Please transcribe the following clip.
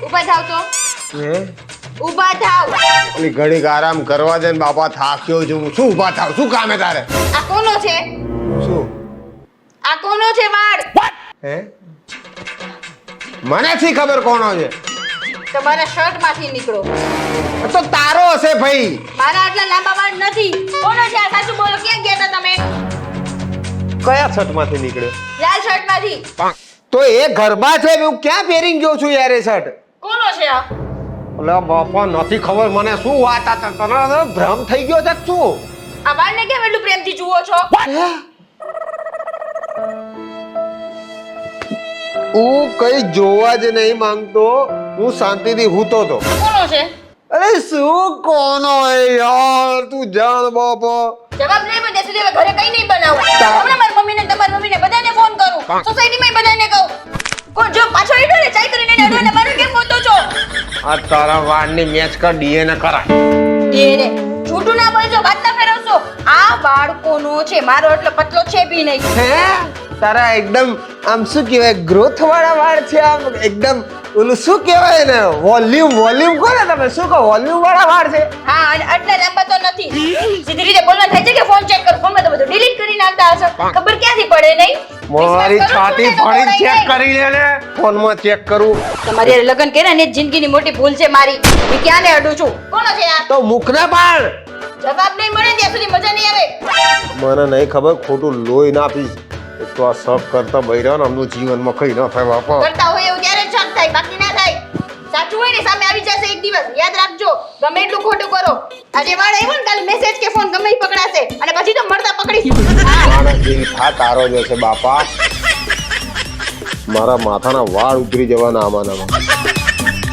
ઊભા થાવ તો હે ઊભા થાવ ઓલી ઘડીક આરામ કરવા દે ને બાપા થાક્યો છું હું. શું ઊભા થાવ? શું કામ હે તારે? આ કોનો છે શું આ કોનો છે વાળ હે મને શી ખબર કોનો છે? તમારા શર્ટ માંથી નીકળો તો તારો હશે ભાઈ. મારા આટલા લાંબા વાળ નથી કોનો છે આ સાચું બોલો ક્યાં ગયા હતા તમે કયા શર્ટમાંથી નીકળ્યો? લાલ શર્ટ માંથી તો એ ઘરમાં છે હું ક્યાં પહેરીને ગયો છું યાર એ શર્ટ? કોનો છે આ અલા બાપા નથી ખબર મને. શું વાત આ તને ભ્રમ થઈ ગયો છે કે શું? આ વાળને કેમ એટલું પ્રેમથી જુઓ છો હું કઈ જોવા જ નહીં માંગતો. હું શાંતિથી હૂતો તો. કોનો છે અરે શું કોનો હે યાર? તું જાણ બાપા. જવાબ નહીં પણ ત્યાં સુધી હવે ઘરે કઈ નહીં બનાવું હમણાં મારી મમ્મીને તમારી મમ્મીને બધાને ફોન કરું સોસાયટીમાં બધાને કહું કોણ જો પાછો ઈડો ને ચાઈ કરીને એને અડવાને મારું કેમ બોલતો છો આ તારા વાળની મેચ કર ડીએનએ કરાય. એને છૂટું ના બોલજો વાત ના ફેરવશો આ બાળકોનો છે મારો એટલો પતલો છે બી નહીં હે તારા એકદમ આમ શું કહેવાય ગ્રોથ વાળા વાળ છે. આમ એકદમ ઓલું શું કહેવાય ને વોલ્યુમ કોને તમે શું કહો વોલ્યુમ વાળા વાળ છે? હા અને આટલા લાંબા તો નથી સીધી રીતે બોલવા થાય છે કે ફોન ચેક કર ફોનમાં તો બધું ડિલીટ કરી નાખતા હશો ખબર ક્યાંથી પડે નહીં મારી છાતી ફળી ચેક કરી લે ને ફોનમાં ચેક કરું. તમારે હારે લગ્ન કર્યા ને જિંદગીની મોટી ભૂલ છે મારી હું ક્યાં ને અડું છું કોનો છે આ તો મુખને પાડ. જવાબ નહીં મળે ત્યાં સુધી મજા નહીં આવે મને નહીં ખબર ખોટું લોહી ના પીશ. એક તો આ સબ કરતા બૈરા ને અમનું જીવનમાં કઈ ના થાય બાપા. કરતા હોય એવું ત્યારે જ થાય બાકી ના થાય સાચું હોય ને સામે આવી જશે એક દિવસ યાદ રાખજો ગમે એટલું ખોટું કરો આજે વાળ આવ્યો ને કાલે મેસેજ કે ફોન ગમે ઈ પકડાશે અને પછી તો મળતા પકડીશું મારા દિલ થા તારો જ હશે બાપા. મારા માથાના વાળ ઉતરી જવાના આમાં.